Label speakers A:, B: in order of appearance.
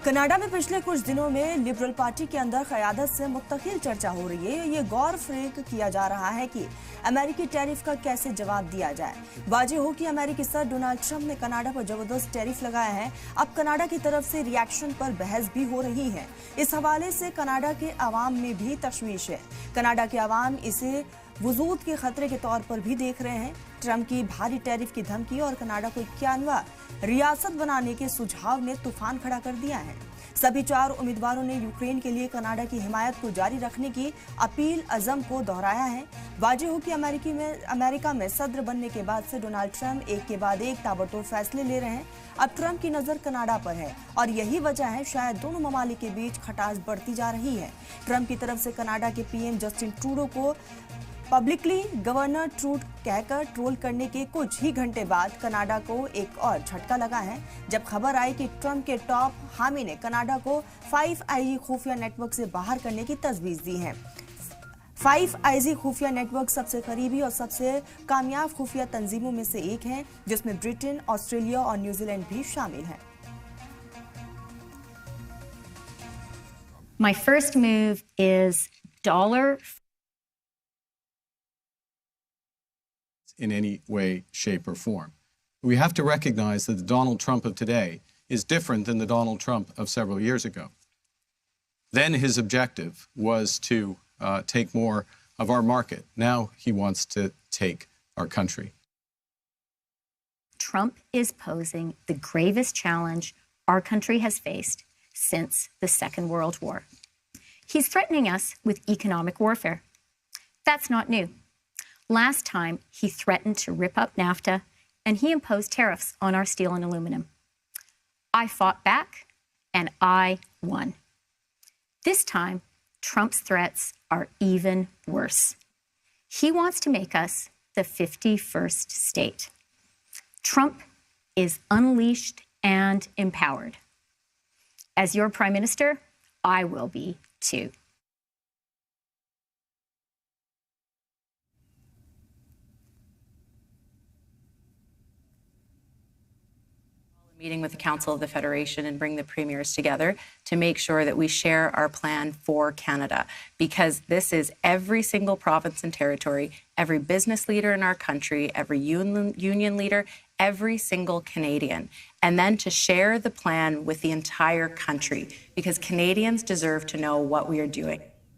A: Canada में पिछले कुछ दिनों में लिबरल पार्टी के अंदर क़यादत से मुस्तकिल चर्चा हो रही है। ये गौर फ़िक्र किया जा रहा है कि अमेरिकी टैरिफ का कैसे जवाब दिया जाए। वाज़ेह हो कि अमेरिकी सदर डोनाल्ड ट्रंप ने कनाडा पर जबरदस्त टैरिफ लगाया है। अब कनाडा की तरफ से रिएक्शन पर बहस भी हो रही है। इस हवाले से कनाडा के अवाम में भी तशवीश है। कनाडा के अवाम इसे वजूद के खतरे के तौर पर भी देख रहे हैं। ट्रंप की भारी टैरिफ की धमकी और कनाडा को 91वां रियासत बनाने के सुझाव ने तूफान खड़ा कर दिया है। सभी 4 उम्मीदवारों ने यूक्रेन के लिए कनाडा की हिमायत को जारी रखने की अपील अज़म को दोहराया है। वाज़ेह हो कि अमेरिका में सदर बनने के बाद से डोनाल्ड ट्रंप एक के बाद एक ताबड़तोड़ फैसले ले रहे हैं। अब ट्रंप की नज़र कनाडा पर है और यही वजह है शायद दोनों ममालिक के बीच खटास बढ़ती जा रही है। ट्रंप की तरफ से कनाडा के पीएम जस्टिन ट्रूडो को पब्लिकली गवर्नर ट्रूड कहकर ट्रोल करने के कुछ ही घंटे बाद कनाडा को एक और झटका लगा है, जब खबर आई कि ट्रंप के टॉप हामी ने कनाडा को 5 आईजी खुफिया नेटवर्क से बाहर करने की तजवीज़ दी है। 5 आईजी खुफिया नेटवर्क सबसे करीबी और सबसे कामयाब खुफिया तंजीमों में से एक है, जिसमें ब्रिटेन, ऑस्ट्रेलिया और न्यूजीलैंड भी शामिल हैं।
B: My first move is dollar
C: in any way, shape, or form. We have to recognize that the Donald Trump of today is different than the Donald Trump of several years ago. Then his objective was to take more of our market. Now he wants to take our country.
B: Trump is posing the gravest challenge our country has faced since the Second World War. He's threatening us with economic warfare. That's not new. Last time, he threatened to rip up NAFTA, and he imposed tariffs on our steel and aluminum. I fought back, and I won. This time, Trump's threats are even worse. He wants to make us the 51st state. Trump is unleashed and empowered. As your prime minister, I will be too.
D: Meeting with the Council of the Federation and bring the premiers together to make sure that we share our plan for Canada, because this is every single province and territory, every business leader in our country, every union leader, every single Canadian, and then to share the plan with the entire country, because Canadians deserve to know what we are doing.